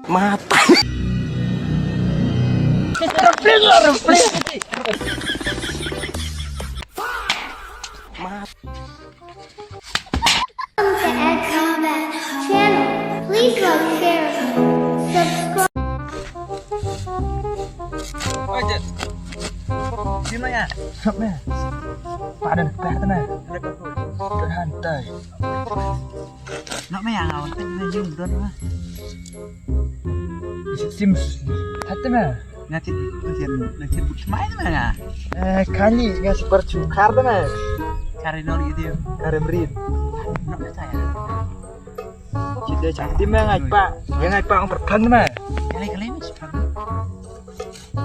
Mata. Channel. Please like, share, subscribe. Aja. Gimana? Sampai. Pada dekat sana. Dan hantai. Nó mấy hàng nào cái dương đơn á. Sims. Hati mah. Nggak thịt bút máy đó mà nè. Kali nggak seperti kartu mah. Cari nol gitu. Karem rin. Nó cái saya. Cida cantik mah ngai pak. Yang ngai pak orang perkan mah. Kali ini seperti.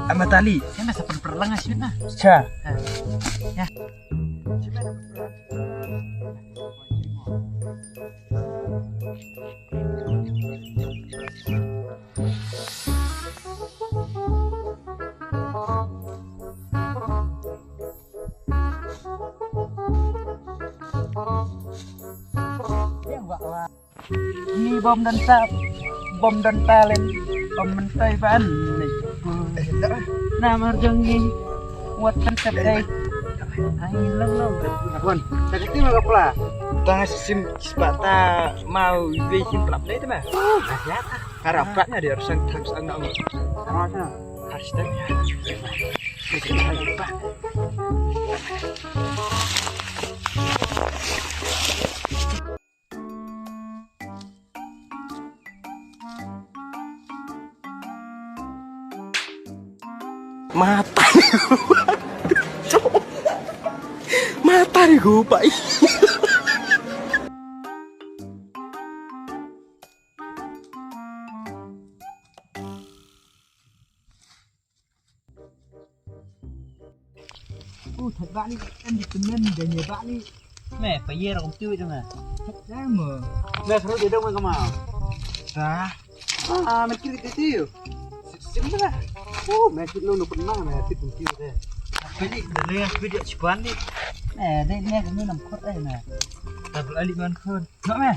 Sama tali. Saya nggak seperti perlang sih nah. Cha. Ya. Ini bom dan talent bom mentai ban nih. Nah marjangi buat konsep day. Angin lang. Kon, sakit mah kapla. Tanga sim sepata mau bikin pelap deh itu mah. Ya, Harapnya dia harus sang nak sama sana. harus dah ya. Pak. Mata. Mata nih gue pak. Thật bạn đi, em đi tìm nhân để nhờ bạn đi. Mẹ phải dê rồi còn chơi đâu mà. Thật ra mà. Mẹ phải để đâu mà come out. Ra. Mẹ kiri tiêu. Sim lah. Mẹ kiri lu pernah mẹ kiri pun kiri deh. Ini dari video cepat nih. Mẹ đây nghe cũng như nằm khuất đây nè. Double alik ngon hơn. Nggak meh.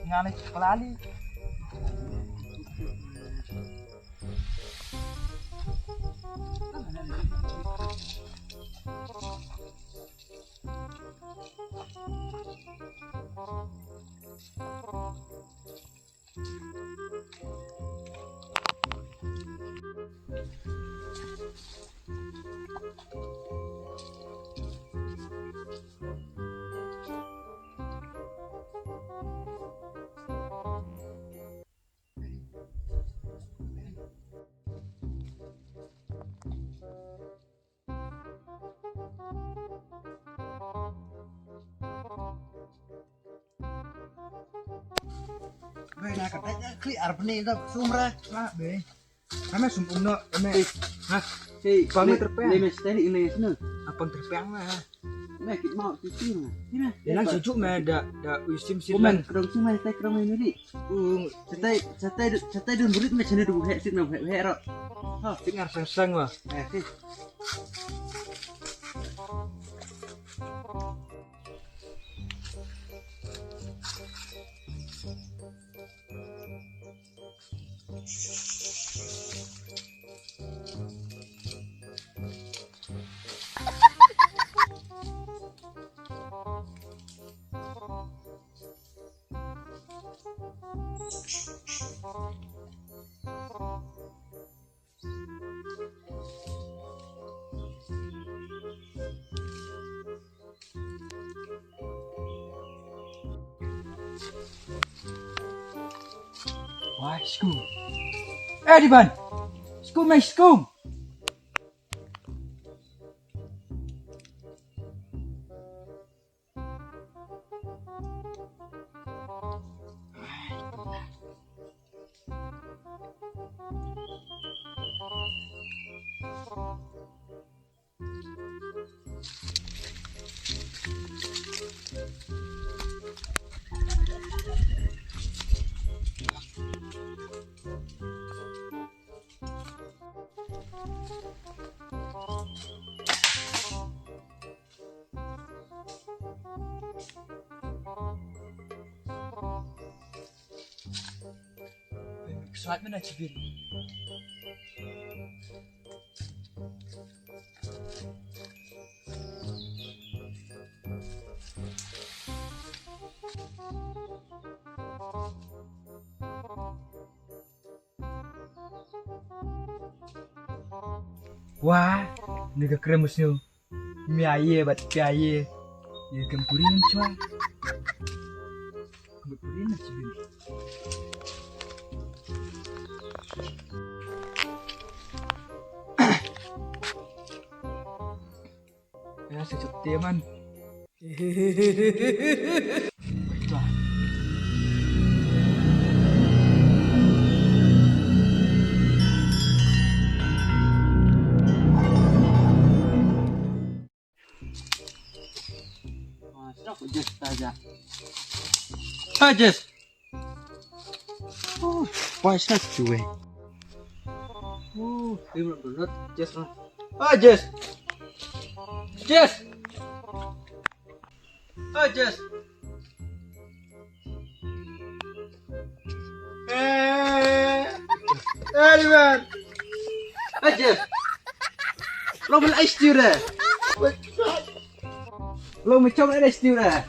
Ngalih pelali. Về là cả tay kli arp nih dah sumra. Lah be. Kami sumpung no, kami. Hah? Si Kami terpeang. Ini mesti ini sini. Apa terpeang mah? Mẹ kịp mau tí mà. Ini. Ya lang sujuk mah da usim sim. Komen kerong sih mày tay kerong ini đi. Saya dun burit mẹ sini dulu hek sih nam hek ro. Hah, dengar sang mah. Sih. Wah, skum. Di ban. Skum, skum. Sesuatu mana cibir. Wah, ni ke kremusnya. Mi aye bat pi aye. Ye gempurin cua. Gempurin na cibir. Ya sejuk dia man. Wah. Aku just saja. Just. Oh, why is that cuy? Oh, dia belum just lah. Just. Just. Just. Anyone? Just. Lo beli ice tea dah. Lo macam ada ice tea dah.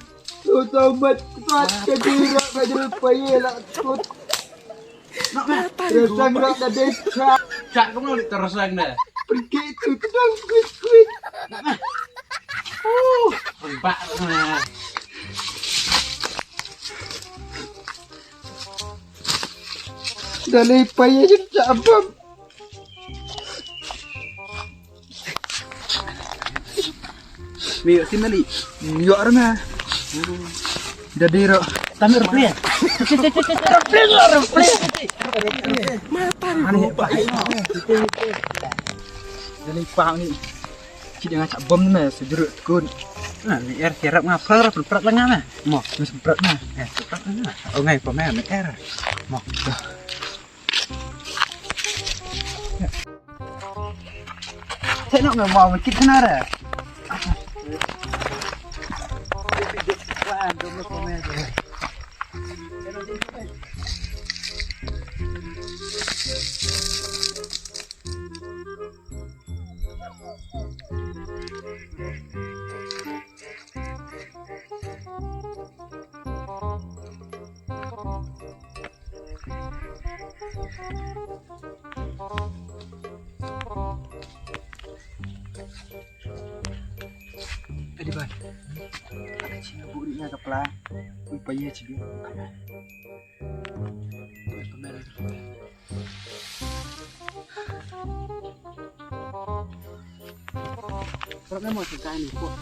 Lo tobat kuat kedira baju payah lah kut. Nak mah? Resang nak dah dekat. Cak kamu nak tersang dah. Pergi tu tenang kuit. Nak mah? Bak mana? Dah lepas je tak apa. Biar si Meli. Yuk rumah. Dah diro. Tamir play. Play. Mana pak? Dah lepas ni. Cik dengan cak bom ni sejurut kun. Nah, ni air kirap ngapar berat lengan mah. Mo, Mas berat nah. berat lengan. Oh ngai pemain ni air. Mo. Saya nak mau kita nara. Di ban. Ada cina buriknya kepala. Upaya cibir. Kalau mau cerita ini kok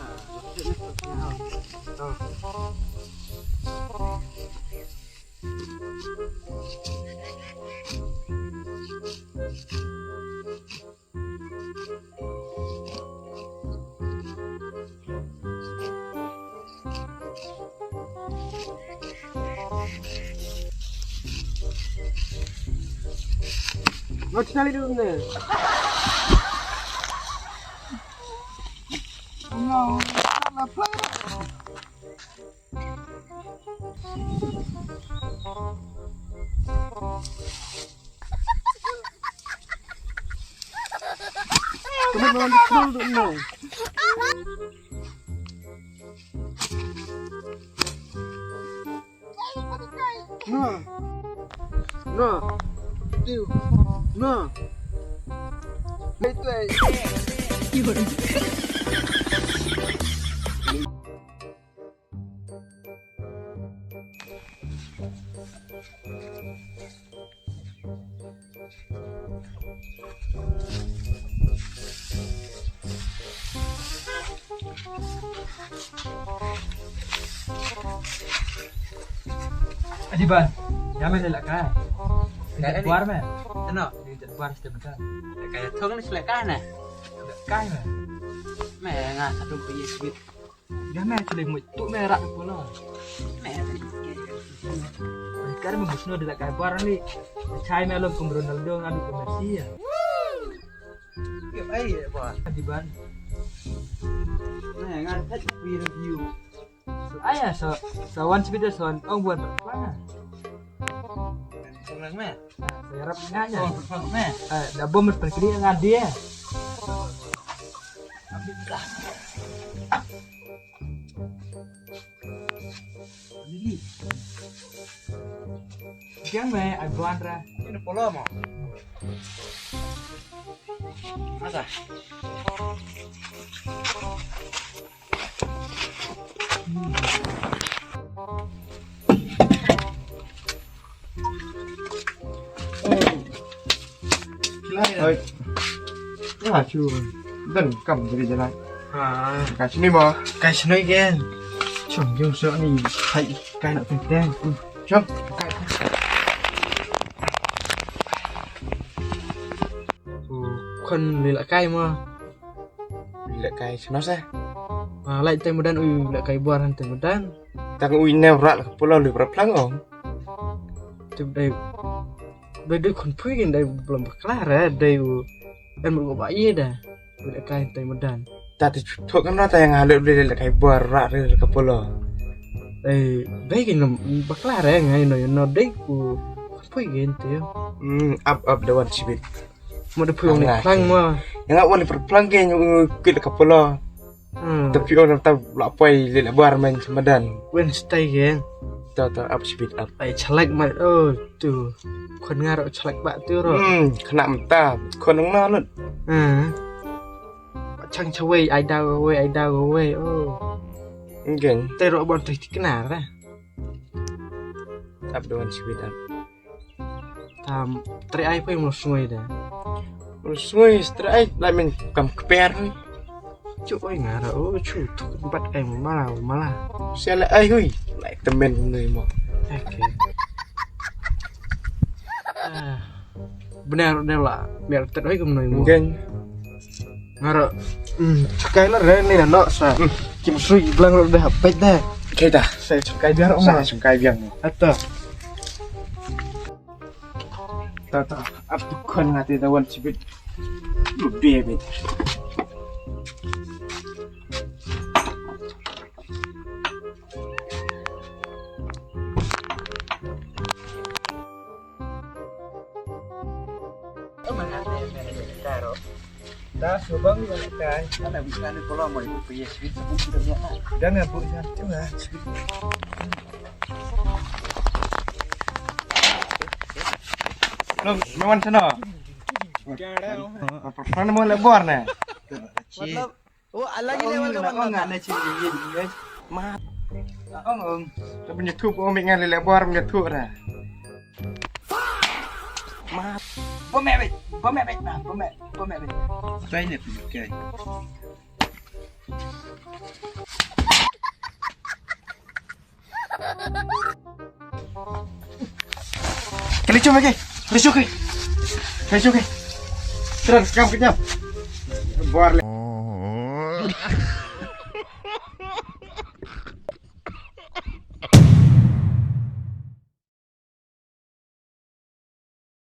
mau cari dulu nih. No, sama play. Kemudian dikul dulu. No. Tiu. No. Itu Adiban, jangan lelakkan. Kayak Keluar mah. Ano? Keluar sudah betul. Kayak thong ni selekan nah. Kai mah. Mẹ ngà satu punya sweet. Dah mah cile mutuk merah pula. Mẹ Sekarang membusno dekat kabar ni. Cai melom ke Ronaldo ngadu ke Messi ya. kiểu ấy bỏ. Adiban. Mẹ ngà thích review. Ayah so sawan sepeda sawan ong buat mana? Sebelah meh. Saya harap ingatnya. Oh, sebelah meh. Double mas perkiri dengan dia. Ini. Jangan me, aduan ra. Ini polo mau. Masa? Thôi, cái là chưa dần cầm cái gì này À, cả chín đi mà cái này gen. Chồng yêu sợ này thấy cái nó tên tên. chấmคนเลยละไก่มา lại cái nó sẽ ไล่เต็มdanละไก่buar han ต็มdan tăng uy neo rạ là pulau lửa bắp lăng ổng จุดได้ด้วยคนพูดกันได้belum kelar yaได้dan mau bayi dahละไก่เต็มdan ta thì thuộc cái nó ta yang halus beli là cái buah rạ rồi cái pulau baik kan kelar ya ngai no dai kuพูดกันtu up dewan sibit mau ada pulang ni pelang mah yang awal lửa bắp lăng cái những cái cái pulau tapi orang tahu lapai lele buah main semadan Wednesday kan tahu up sibit up celak mat tuคนngarok celak bak tu ro kena mentahคนน้องนอน chang chawai ai dau away mungkin tay ro bon tri kena lah up dewan sibit up tam tri ai pun mau sungai dah Rồi straight lại mình cầm keper thôi cuk oi ngarok cu tu tempat ai malah xe lại ai hui lại temen người mau okay benar lah biar teroi ke menoi mungkin ngarok cekai lah ni dah nak sa kim sui bilang dah hapet dah kita saya cekai biar saya sungkai biang atau tahu apa kon ngati tawan sibit lebih bet dah subang ni kan Ada bukan di polo mau ikut pergi sibit sebut sudahnya. jangan bu jangan lo mewan sana apa mau lebar nih Matlab, oh lagi lewat ke mana? enggak ada ciri guys mah ong tapi nyetup om ingat lebar nyetup dah mah Pemek nah, pemek. Saya ni pergi. Kelicuk lagi. Terus kamu kejap. Buar.